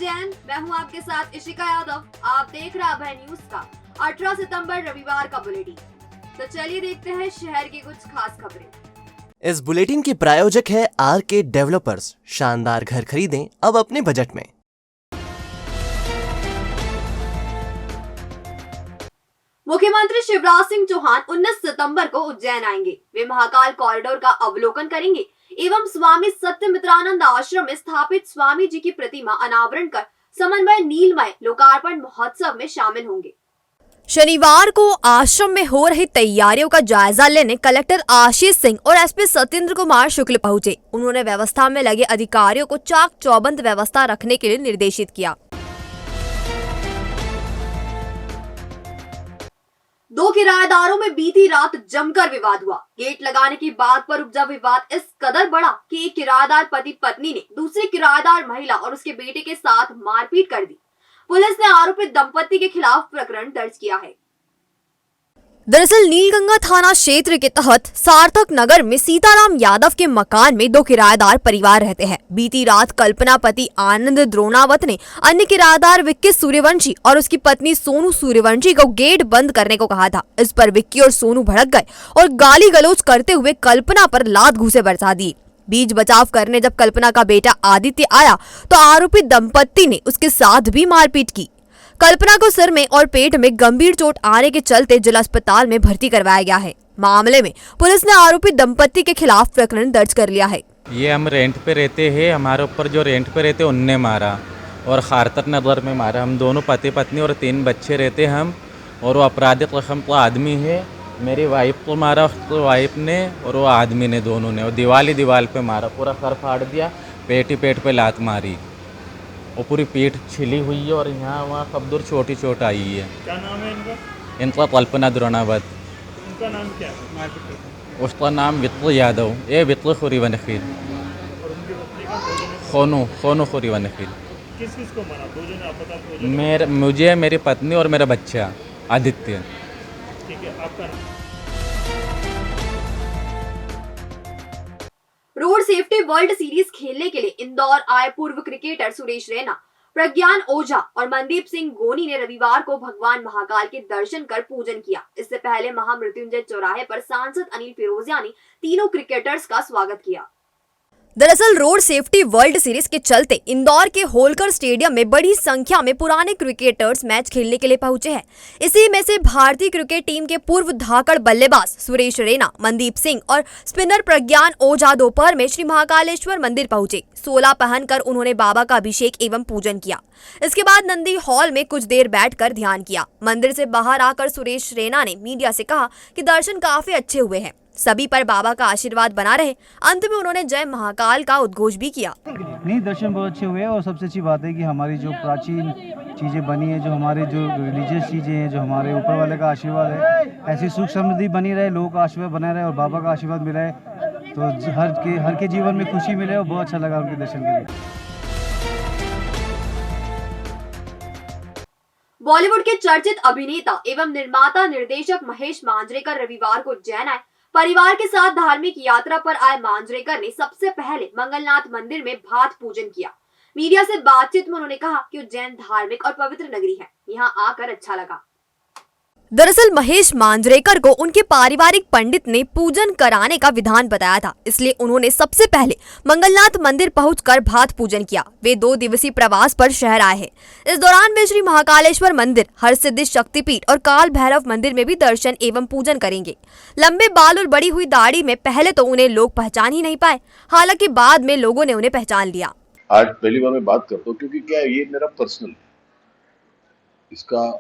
उज्जैन, मैं हूं आपके साथ इशिका यादव। आप देख रहे अभय न्यूज का 18 सितंबर रविवार का बुलेटिन। तो चलिए देखते हैं शहर की कुछ खास खबरें। इस बुलेटिन के प्रायोजक है आरके डेवलपर्स। शानदार घर खरीदें अब अपने बजट में। मुख्यमंत्री शिवराज सिंह चौहान 19 सितंबर को उज्जैन आएंगे। वे महाकाल कॉरिडोर का अवलोकन करेंगे एवं स्वामी सत्यमित्रानंद आश्रम में स्थापित स्वामी जी की प्रतिमा अनावरण कर समन्वय नीलमय लोकार्पण महोत्सव में शामिल होंगे। शनिवार को आश्रम में हो रही तैयारियों का जायजा लेने कलेक्टर आशीष सिंह और एसपी सत्येंद्र कुमार शुक्ल पहुंचे। उन्होंने व्यवस्था में लगे अधिकारियों को चाक चौबंद व्यवस्था रखने के लिए निर्देशित किया। दो किराएदारों में बीती रात जमकर विवाद हुआ। गेट लगाने की बात पर उपजा विवाद इस कदर बढ़ा कि एक किराएदार पति पत्नी ने दूसरी किराएदार महिला और उसके बेटे के साथ मारपीट कर दी। पुलिस ने आरोपित दंपति के खिलाफ प्रकरण दर्ज किया है। दरअसल नीलगंगा थाना क्षेत्र के तहत सार्थक नगर में सीताराम यादव के मकान में दो किराएदार परिवार रहते हैं। बीती रात कल्पना पति आनंद द्रोणावत ने अन्य किराएदार विक्की सूर्यवंशी और उसकी पत्नी सोनू सूर्यवंशी को गेट बंद करने को कहा था। इस पर विक्की और सोनू भड़क गए और गाली गलौज करते हुए कल्पना पर लात घूंसे बरसा दी। बीच बचाव करने जब कल्पना का बेटा आदित्य आया तो आरोपी दंपत्ति ने उसके साथ भी मारपीट की। कल्पना को सिर में और पेट में गंभीर चोट आने के चलते जिला अस्पताल में भर्ती करवाया गया है। मामले में पुलिस ने आरोपी दंपत्ति के खिलाफ प्रकरण दर्ज कर लिया है। ये हम रेंट पे रहते हैं, हमारे ऊपर जो रेंट पे रहते उनने मारा और खारतर नगर में मारा। हम दोनों पति पत्नी और 3 बच्चे रहते हम, और वो आपराधिक रकम का आदमी है। मेरी वाइफ को मारा, उसको वाइफ ने और वो आदमी ने, दोनों ने। और दीवार पे मारा, पूरा सर फाड़ दिया, पेट पे लात मारी और पूरी पीठ छिली हुई है और यहाँ वहाँ सब दूर छोटी चोट आई है। क्या नाम है इनका? इनका कल्पना द्रोणावत। उनका नाम क्या है? उसका नाम विक्की यादव, ये विक्की सूर्यवंशी। और उनकी पत्नी का? सोनू सूर्यवंशी। किस को मारा? दो जने आप बता। मुझे, मेरी पत्नी और मेरा बच्चा आदित्य। ठीक है, आपका नाम? रोड सेफ्टी वर्ल्ड सीरीज खेलने के लिए इंदौर आए पूर्व क्रिकेटर सुरेश रैना, प्रज्ञान ओझा और मनदीप सिंह गोनी ने रविवार को भगवान महाकाल के दर्शन कर पूजन किया। इससे पहले महामृत्युंजय चौराहे पर सांसद अनिल फिरोजिया ने तीनों क्रिकेटर्स का स्वागत किया। दरअसल रोड सेफ्टी वर्ल्ड सीरीज के चलते इंदौर के होलकर स्टेडियम में बड़ी संख्या में पुराने क्रिकेटर्स मैच खेलने के लिए पहुंचे हैं। इसी में से भारतीय क्रिकेट टीम के पूर्व धाकड़ बल्लेबाज सुरेश रैना, मनदीप सिंह और स्पिनर प्रज्ञान ओझा दोपहर में श्री महाकालेश्वर मंदिर पहुंचे। 16 पहनकर उन्होंने बाबा का अभिषेक एवं पूजन किया। इसके बाद नंदी हॉल में कुछ देर बैठकर ध्यान किया। मंदिर से बाहर आकर सुरेश रैना ने मीडिया से कहा कि दर्शन काफी अच्छे हुए हैं, सभी पर बाबा का आशीर्वाद बना रहे। अंत में उन्होंने जय महाकाल का उद्घोष भी किया। नहीं, दर्शन बहुत अच्छे हुए और सबसे अच्छी बात है कि हमारी जो प्राचीन चीज़ें बनी है, जो हमारे जो रिलीजियस चीज़ें हैं, जो हमारे ऊपर वाले का आशीर्वाद है, ऐसी सुख समृद्धि बनी रहे, लोगों का आशीर्वाद बना रहे और बाबा का आशीर्वाद मिला है, तो हर के जीवन में खुशी मिले और बहुत अच्छा लगा उनके दर्शन के लिए। बॉलीवुड के चर्चित अभिनेता एवं निर्माता निर्देशक महेश मांजरेकर रविवार को उज्जैन आए। परिवार के साथ धार्मिक यात्रा पर आए मांजरेकर ने सबसे पहले मंगलनाथ मंदिर में भात पूजन किया। मीडिया से बातचीत में उन्होंने कहा कि उज्जैन धार्मिक और पवित्र नगरी है, यहाँ आकर अच्छा लगा। दरअसल महेश मांजरेकर को उनके पारिवारिक पंडित ने पूजन कराने का विधान बताया था, इसलिए उन्होंने सबसे पहले मंगलनाथ मंदिर पहुंचकर भात पूजन किया। वे 2 दिवसीय प्रवास पर शहर आए हैं। इस दौरान वे श्री महाकालेश्वर मंदिर, हरसिद्धि शक्तिपीठ और काल भैरव मंदिर में भी दर्शन एवं पूजन करेंगे। लंबे बाल और बड़ी हुई दाढ़ी में पहले तो उन्हें लोग पहचान ही नहीं पाए, हालांकि बाद में लोगों ने उन्हें पहचान लिया। आज पहली बार मैं बात करता हूँ क्योंकि क्या ये मेरा पर्सनल, इसका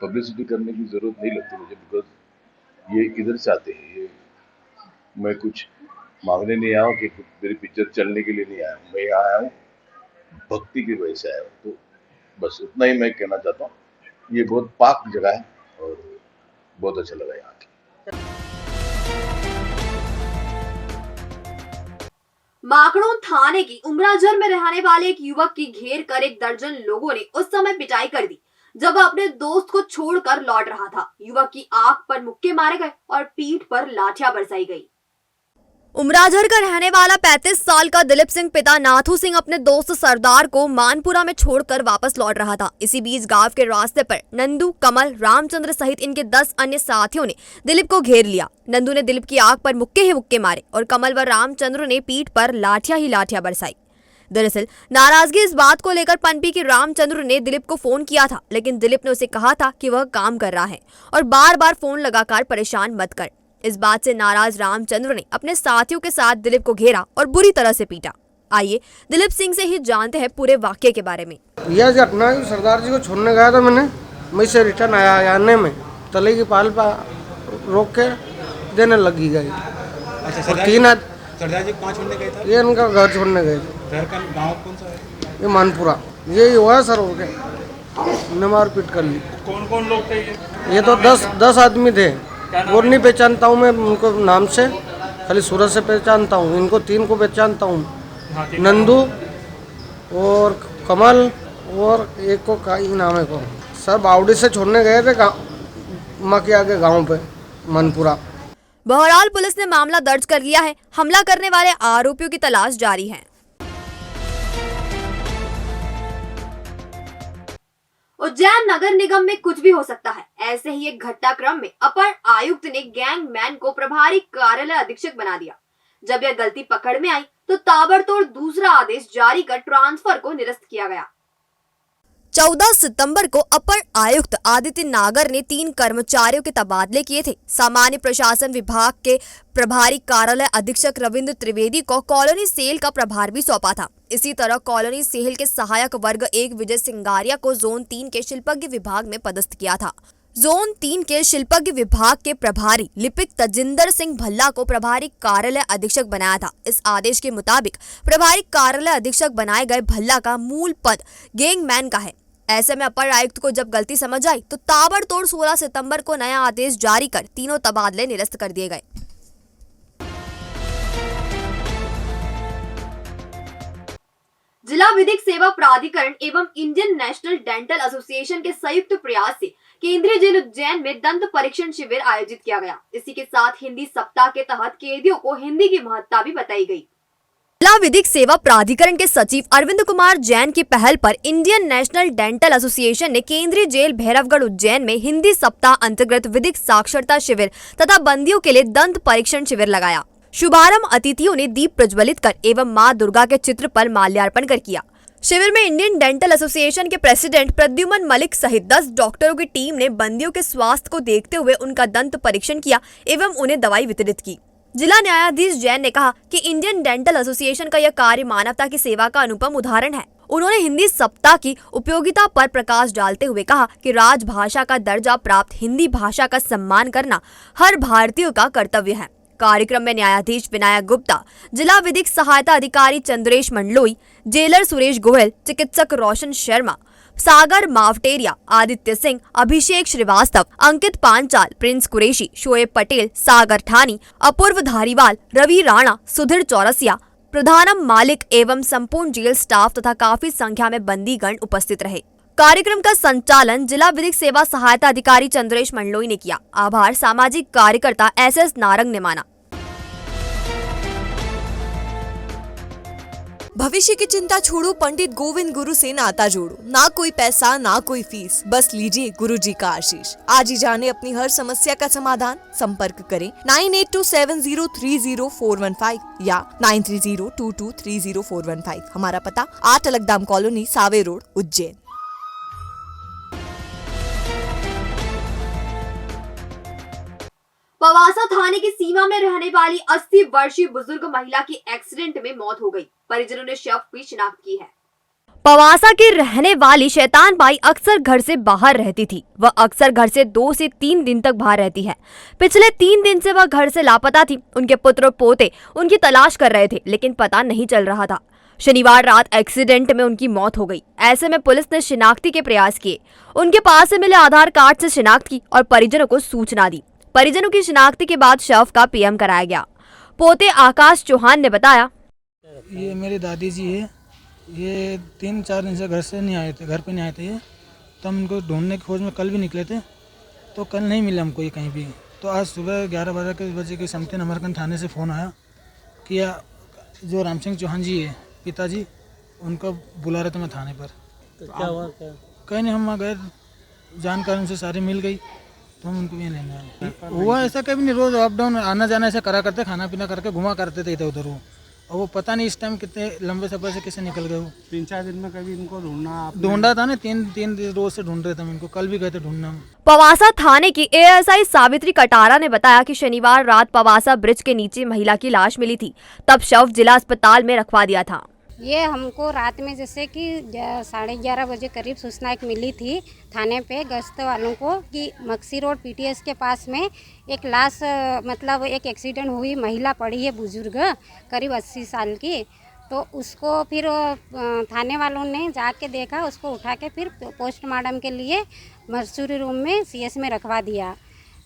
पब्लिसिटी करने की जरूरत नहीं लगती मुझे, बिकॉज ये इधर से आते हैं। ये मैं कुछ मांगने नहीं आया हूँ कि मेरी पिक्चर चलने के लिए नहीं आया हूँ, मैं यहाँ आया हूँ भक्ति की वजह से आया हूँ। तो बस उतना ही मैं कहना चाहता हूँ। ये बहुत पाक जगह है और बहुत अच्छा लगा यहाँ की। माकड़ों थाने की उमराझर में रहने वाले एक युवक की घेर कर एक दर्जन लोगों ने उस समय पिटाई कर दी जब वह अपने दोस्त को छोड़कर लौट रहा था। युवक की आंख पर मुक्के मारे गए और पीठ पर लाठियां बरसाई गई। उमराझर का रहने वाला 35 साल का दिलीप सिंह पिता नाथू सिंह अपने दोस्त सरदार को मानपुरा में छोड़कर वापस लौट रहा था। इसी बीच गांव के रास्ते पर नंदू, कमल, रामचंद्र सहित इनके 10 अन्य साथियों ने दिलीप को घेर लिया। नंदू ने दिलीप की आंख पर मुक्के ही मुक्के मारे और कमल व रामचंद्र ने पीठ पर लाठियां ही लाठियां बरसाई। दरअसल नाराजगी इस बात को लेकर पनपी के रामचंद्र ने दिलीप को फोन किया था, लेकिन दिलीप ने उसे कहा था कि वह काम कर रहा है और बार बार फोन लगाकर परेशान मत कर। इस बात से नाराज रामचंद्र ने अपने साथियों के साथ दिलीप को घेरा और बुरी तरह से पीटा। आइए दिलीप सिंह से ही जानते हैं पूरे वाक्य के बारे में। यह घटना सरदार जी को छोड़ने गया था मैं से रिटर्न आने में तले की पाल पर रोक के देने लगी गई। अच्छा, और 3 सरदार जी कहाँ छोड़ने गए थे? ये इनका घर छोड़ने गए थे। घर का गांव कौन सा है? ये मानपुरा। ये हुआ सर हो गया, ने मार पीट कर ली। कौन कौन लोग थे ये तो 10 आदमी थे और नहीं पहचानता हूँ मैं उनको नाम से, खाली सूरज से पहचानता हूँ। इनको 3 को पहचानता हूँ, नंदू और कमल और एक को का ही नाम है को। सर बावड़ी से छोड़ने गए थे माँ के आगे गाँव पे मनपुरा। बहरहाल पुलिस ने मामला दर्ज कर लिया है। हमला करने वाले आरोपियों की तलाश जारी है। उज्जैन नगर निगम में कुछ भी हो सकता है। ऐसे ही एक घटनाक्रम में अपर आयुक्त ने गैंगमैन को प्रभारी कार्यालय अधीक्षक बना दिया। जब यह गलती पकड़ में आई तो ताबड़तोड़ दूसरा आदेश जारी कर ट्रांसफर को निरस्त किया गया। 14 सितंबर को अपर आयुक्त आदित्य नागर ने 3 कर्मचारियों के तबादले किए थे। सामान्य प्रशासन विभाग के प्रभारी कार्यालय अधीक्षक रविंद्र त्रिवेदी को कॉलोनी सेल का प्रभार भी सौंपा था। इसी तरह कॉलोनी सेल के सहायक वर्ग 1 विजय सिंगारिया को जोन 3 के शिल्पज्ञ विभाग में पदस्थ किया था। जोन 3 के शिल्पज्ञ विभाग के प्रभारी लिपिक तजिंदर सिंह भल्ला को प्रभारी कार्यालय अधीक्षक बनाया था। इस आदेश के मुताबिक प्रभारी कार्यालय अधीक्षक बनाए गए भल्ला का मूल पद गैंगमैन का है। ऐसे में अपर आयुक्त को जब गलती समझ आई तो ताबड़तोड़ 16 सितंबर को नया आदेश जारी कर तीनों तबादले निरस्त कर दिए गए। जिला विधिक सेवा प्राधिकरण एवं इंडियन नेशनल डेंटल एसोसिएशन के संयुक्त प्रयास से केंद्रीय जेल उज्जैन में दंत परीक्षण शिविर आयोजित किया गया। इसी के साथ हिंदी सप्ताह के तहत कैदियों को हिंदी की महत्ता भी बताई गई। जिला विधिक सेवा प्राधिकरण के सचिव अरविंद कुमार जैन की पहल पर इंडियन नेशनल डेंटल एसोसिएशन ने केंद्रीय जेल भैरवगढ़ उज्जैन में हिंदी सप्ताह अंतर्गत विधिक साक्षरता शिविर तथा बंदियों के लिए दंत परीक्षण शिविर लगाया। शुभारंभ अतिथियों ने दीप प्रज्वलित कर एवं मां दुर्गा के चित्र पर माल्यार्पण कर किया। शिविर में इंडियन डेंटल एसोसिएशन के प्रेसिडेंट प्रद्युमन मलिक सहित 10 डॉक्टरों की टीम ने बंदियों के स्वास्थ्य को देखते हुए उनका दंत परीक्षण किया एवं उन्हें दवाई वितरित की। जिला न्यायाधीश जैन ने कहा कि इंडियन डेंटल एसोसिएशन का यह कार्य मानवता की सेवा का अनुपम उदाहरण है। उन्होंने हिंदी सप्ताह की उपयोगिता पर प्रकाश डालते हुए कहा कि राजभाषा का दर्जा प्राप्त हिंदी भाषा का सम्मान करना हर भारतीय का कर्तव्य है। कार्यक्रम में न्यायाधीश विनायक गुप्ता, जिला विधिक सहायता अधिकारी चंद्रेश मंडलोई, जेलर सुरेश गोयल, चिकित्सक रोशन शर्मा, सागर मावटेरिया, आदित्य सिंह, अभिषेक श्रीवास्तव, अंकित पांचाल, प्रिंस कुरेशी, शोएब पटेल, सागर ठानी, अपूर्व धारीवाल, रवि राणा, सुधीर चौरसिया, प्रधानम मालिक एवं संपूर्ण जेल स्टाफ तथा काफी संख्या में बंदीगण उपस्थित रहे। कार्यक्रम का संचालन जिला विधिक सेवा सहायता अधिकारी चंद्रेश मंडलोई ने किया। आभार सामाजिक कार्यकर्ता SS नारंग ने माना। भविष्य की चिंता छोड़ो, पंडित गोविंद गुरु से नाता जोड़ो। ना कोई पैसा ना कोई फीस, बस लीजिए गुरु जी का आशीष। आज ही जाने अपनी हर समस्या का समाधान। संपर्क करें 9827030415 या 9302230415। हमारा पता 8 अलगदाम कॉलोनी, सावे रोड, उज्जैन। पवासा थाने की सीमा में रहने वाली 80 वर्षीय बुजुर्ग महिला की एक्सीडेंट में मौत हो गई। परिजनों ने शव की शिनाख्त की है। पवासा की रहने वाली शैतान बाई अक्सर घर से बाहर रहती थी। वह अक्सर घर से 2 से 3 दिन तक बाहर रहती है। पिछले 3 दिन से वह घर से लापता थी। उनके पुत्र और पोते उनकी तलाश कर रहे थे, लेकिन पता नहीं चल रहा था। शनिवार रात एक्सीडेंट में उनकी मौत हो गई। ऐसे में पुलिस ने शिनाख्ती के प्रयास किए। उनके पास से मिले आधार कार्ड से शिनाख्त की और परिजनों को सूचना दी। परिजनों की शिनाख्ती के बाद शव का PM कराया गया। पोते आकाश चौहान ने बताया, ये मेरी दादी जी है। ये 3-4 दिन से घर से नहीं आए थे, घर पे नहीं आए थे ये। तो हम उनको ढूंढने की खोज में कल भी निकले थे, तो कल नहीं मिला हमको ये कहीं भी। तो आज सुबह 11-12 बजे के समथिंग अमरकंद थाने से फ़ोन आया कि जो राम सिंह चौहान जी है पिताजी, उनको बुला रहे थे मैं थाने पर। तो क्या हुआ क्या? कहीं नहीं, हम वहाँ गए, जानकारी उनसे सारी मिल गई तो हम उनको ये लेने आए। हुआ ऐसा कभी नहीं, रोज अप डाउन आना जाना ऐसा करा करते, खाना पीना करके घुमा करते थे इधर उधर वो। और वो पता नहीं इस टाइम कितने लंबे सफर से कैसे निकल गए वो। 3-4 दिन में कभी इनको ढूंढा था ना, तीन रोज से ढूंढ रहे थे हम इनको, कल भी गए थे ढूंढना। पवासा थाने की एएसआई सावित्री कटारा ने बताया कि शनिवार रात पवासा ब्रिज के नीचे महिला की लाश मिली थी, तब शव जिला अस्पताल में रखवा दिया था। ये हमको रात में जैसे कि 11:30 बजे करीब सूचना एक मिली थी थाने पे गश्त वालों को कि मक्सी रोड पीटीएस के पास में एक लाश, मतलब एक एक्सीडेंट हुई, महिला पड़ी है बुजुर्ग करीब 80 साल की। तो उसको फिर थाने वालों ने जाके देखा, उसको उठा के फिर पोस्टमार्टम के लिए मर्चुरी रूम में सीएस में रखवा दिया।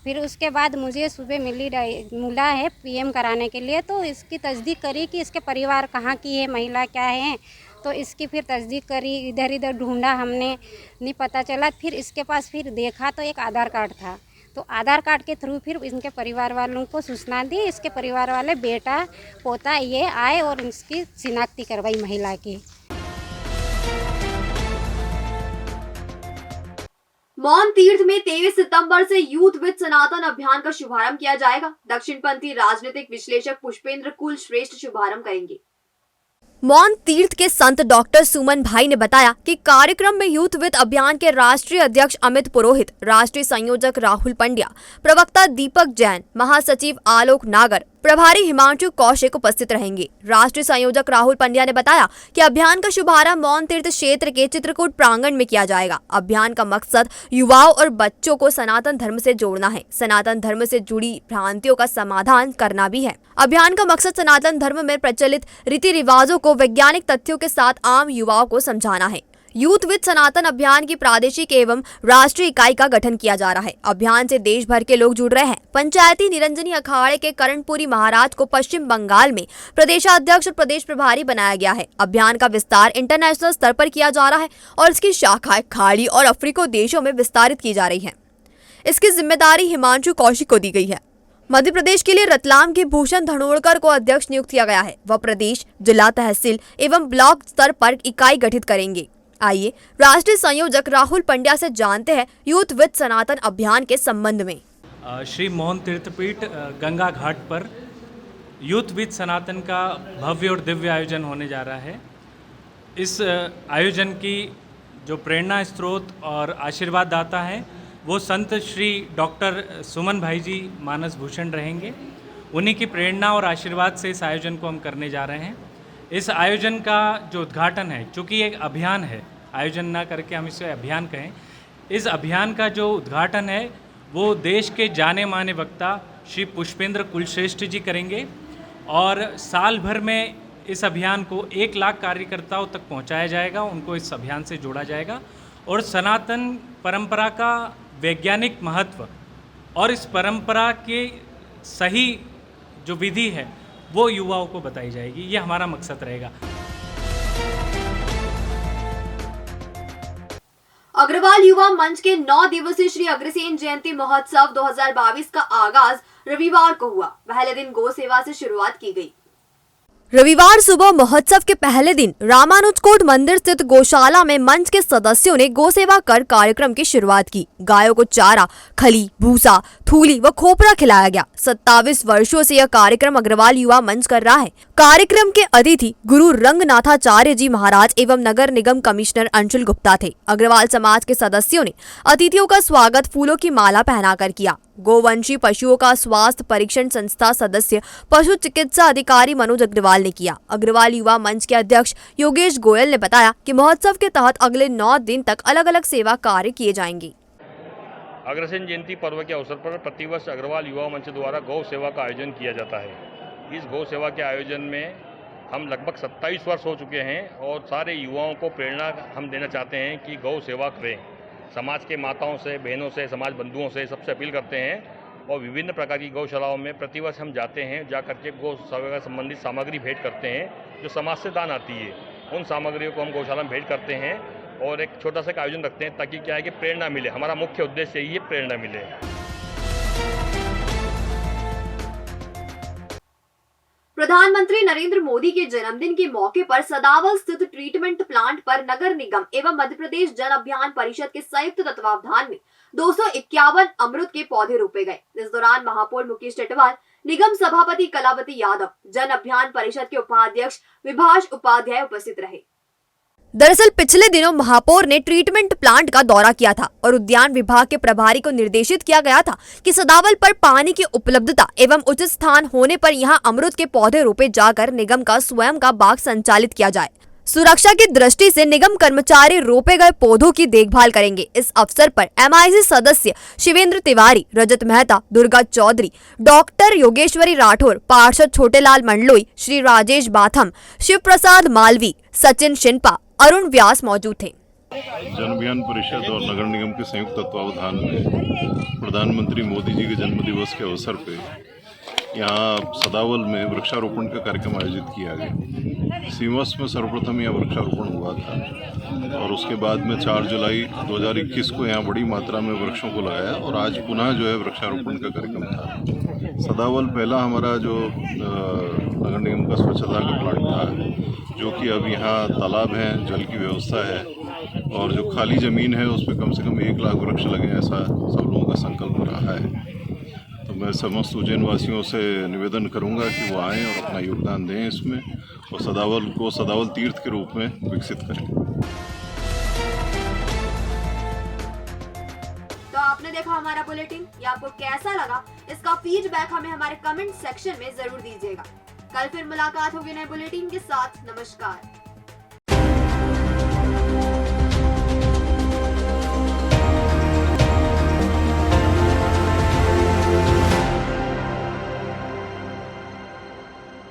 फिर उसके बाद मुझे सुबह मिला है पीएम कराने के लिए, तो इसकी तस्दीक करी कि इसके परिवार कहाँ की है, महिला क्या है। तो इसकी फिर तस्दीक करी, इधर इधर ढूंढा हमने, नहीं पता चला। फिर इसके पास फिर देखा तो एक आधार कार्ड था, तो आधार कार्ड के थ्रू फिर इनके परिवार वालों को सूचना दी। इसके परिवार वाले बेटा पोता ये आए और इसकी शिनाख्ती करवाई महिला की। मौन तीर्थ में 23 सितंबर से यूथ विद सनातन अभियान का शुभारंभ किया जाएगा। दक्षिणपंथी राजनीतिक विश्लेषक पुष्पेंद्र कुल श्रेष्ठ शुभारंभ करेंगे। मौन तीर्थ के संत डॉक्टर सुमन भाई ने बताया कि कार्यक्रम में यूथ विद अभियान के राष्ट्रीय अध्यक्ष अमित पुरोहित, राष्ट्रीय संयोजक राहुल पंड्या, प्रवक्ता दीपक जैन, महासचिव आलोक नागर, प्रभारी हिमांशु कौशिक उपस्थित रहेंगे। राष्ट्रीय संयोजक राहुल पंड्या ने बताया कि अभियान का शुभारंभ मौन तीर्थ क्षेत्र के चित्रकूट प्रांगण में किया जाएगा। अभियान का मकसद युवाओं और बच्चों को सनातन धर्म से जोड़ना है, सनातन धर्म से जुड़ी भ्रांतियों का समाधान करना भी है। अभियान का मकसद सनातन धर्म में प्रचलित रीति रिवाजों को वैज्ञानिक तथ्यों के साथ आम युवाओं को समझाना है। यूथ विद सनातन अभियान की प्रादेशिक एवं राष्ट्रीय इकाई का गठन किया जा रहा है। अभियान से देश भर के लोग जुड़ रहे हैं। पंचायती निरंजनी अखाड़े के कर्णपुरी महाराज को पश्चिम बंगाल में प्रदेशाध्यक्ष और प्रदेश प्रभारी बनाया गया है। अभियान का विस्तार इंटरनेशनल स्तर पर किया जा रहा है और इसकी शाखाएं खाड़ी और अफ्रीकी देशों में विस्तारित की जा रही है। इसकी जिम्मेदारी हिमांशु कौशिक को दी गई है। मध्य प्रदेश के लिए रतलाम के भूषण धनोड़कर को अध्यक्ष नियुक्त किया गया है। वह प्रदेश, जिला, तहसील एवं ब्लॉक स्तर पर इकाई गठित करेंगे। आइए राष्ट्रीय संयोजक राहुल पंड्या से जानते हैं यूथ विद सनातन अभियान के संबंध में। श्री मोहन तीर्थपीठ गंगा घाट पर यूथ विद सनातन का भव्य और दिव्य आयोजन होने जा रहा है। इस आयोजन की जो प्रेरणा स्रोत और आशीर्वाद दाता हैं वो संत श्री डॉक्टर सुमन भाई जी मानस भूषण रहेंगे। उन्हीं की प्रेरणा और आशीर्वाद से इस आयोजन को हम करने जा रहे हैं। इस आयोजन का जो उद्घाटन है, चूँकि एक अभियान है, आयोजन ना करके हम इसे अभियान कहें, इस अभियान का जो उद्घाटन है वो देश के जाने माने वक्ता श्री पुष्पेंद्र कुलश्रेष्ठ जी करेंगे और साल भर में इस अभियान को 1 लाख कार्यकर्ताओं तक पहुंचाया जाएगा, उनको इस अभियान से जोड़ा जाएगा और सनातन परंपरा का वैज्ञानिक महत्व और इस परंपरा के सही जो विधि है वो युवाओं को बताई जाएगी। ये हमारा मकसद रहेगा। अग्रवाल युवा मंच के 9 दिवसीय श्री अग्रसेन जयंती महोत्सव 2022 का आगाज रविवार को हुआ। पहले दिन गौ सेवा से शुरुआत की गई। रविवार सुबह महोत्सव के पहले दिन रामानुजकोट मंदिर स्थित गौशाला में मंच के सदस्यों ने गौ सेवा कर कार्यक्रम की शुरुआत की। गायों को चारा, खली, भूसा, थूली व खोपरा खिलाया गया। 27 वर्षों से यह कार्यक्रम अग्रवाल युवा मंच कर रहा है। कार्यक्रम के अतिथि गुरु रंगनाथाचार्य जी महाराज एवं नगर निगम कमिश्नर अंशुल गुप्ता थे। अग्रवाल समाज के सदस्यों ने अतिथियों का स्वागत फूलों की माला पहनाकर किया। गोवंशी पशुओं का स्वास्थ्य परीक्षण संस्था सदस्य पशु चिकित्सा अधिकारी मनोज अग्रवाल ने किया। अग्रवाल युवा मंच के अध्यक्ष योगेश गोयल ने बताया कि महोत्सव के तहत अगले 9 दिन तक अलग अलग सेवा कार्य किए जाएंगे। अग्रसेन जयंती पर्व के अवसर पर प्रतिवर्ष अग्रवाल युवा मंच द्वारा गौ सेवा का आयोजन किया जाता है। इस गौ सेवा के आयोजन में हम लगभग 27 वर्ष हो चुके हैं और सारे युवाओं को प्रेरणा हम देना चाहते हैं कि गौ सेवा करें। समाज के माताओं से, बहनों से, समाज बंधुओं से सबसे अपील करते हैं और विभिन्न प्रकार की गौशालाओं में प्रतिवर्ष हम जाते हैं। जा करके गौ सेवा संबंधित सामग्री भेंट करते हैं जो समाज से दान आती है। उन सामग्रियों को हम गौशाला में भेंट करते हैं और एक छोटा सा आयोजन रखते हैं ताकि क्या है कि प्रेरणा मिले। हमारा मुख्य उद्देश्य यही है, प्रेरणा मिले। प्रधानमंत्री नरेंद्र मोदी के जन्मदिन के मौके पर सदावल स्थित ट्रीटमेंट प्लांट पर नगर निगम एवं मध्य प्रदेश जन अभियान परिषद के संयुक्त तत्वावधान में 251 अमृत के पौधे रोपे गए। इस दौरान महापौर मुकेश टेटवाल, निगम सभापति कलावती यादव, जन अभियान परिषद के उपाध्यक्ष विभाष उपाध्याय उपस्थित रहे। दरअसल पिछले दिनों महापौर ने ट्रीटमेंट प्लांट का दौरा किया था और उद्यान विभाग के प्रभारी को निर्देशित किया गया था कि सदावल पर पानी की उपलब्धता एवं उचित स्थान होने पर यहां अमरूद के पौधे रोपे जाकर निगम का स्वयं का बाग संचालित किया जाए। सुरक्षा की दृष्टि से निगम कर्मचारी रोपे गए पौधों की देखभाल करेंगे। इस अवसर पर MIC सदस्य शिवेंद्र तिवारी, रजत मेहता, दुर्गा चौधरी, डॉक्टर योगेश्वरी राठौर, पार्षद छोटेलाल मंडलोई, श्री राजेश बाथम, शिव प्रसाद मालवी, सचिन शिनपा, अरुण व्यास मौजूद थे। जन अभियान परिषद और नगर निगम के संयुक्त तत्वावधान में प्रधानमंत्री मोदी जी के जन्म दिवस के अवसर पे यहाँ सदावल में वृक्षारोपण का कार्यक्रम आयोजित किया गया। सीमस में सर्वप्रथम यहाँ वृक्षारोपण हुआ था और उसके बाद में 4 जुलाई 2021 को यहाँ बड़ी मात्रा में वृक्षों को लगाया और आज पुनः जो है वृक्षारोपण का कार्यक्रम था। सदावल पहला हमारा जो नगर निगम का स्वच्छता का प्लांट था, जो कि अब यहाँ तालाब हैं, जल की व्यवस्था है और जो खाली ज़मीन है उस पर कम से कम 1 लाख वृक्ष लगे, ऐसा सब लोगों का संकल्प रहा है। तो मैं समस्त उज्जैन वासियों से निवेदन करूंगा कि वो आएँ और अपना योगदान दें इसमें और सदावल को सदावल तीर्थ के रूप में विकसित करें। तो आपने देखा हमारा बुलेटिन, ये आपको कैसा लगा इसका फीडबैक हमें हमारे कमेंट सेक्शन में जरूर दीजिएगा। कल फिर मुलाकात होगी नए बुलेटिन के साथ। नमस्कार।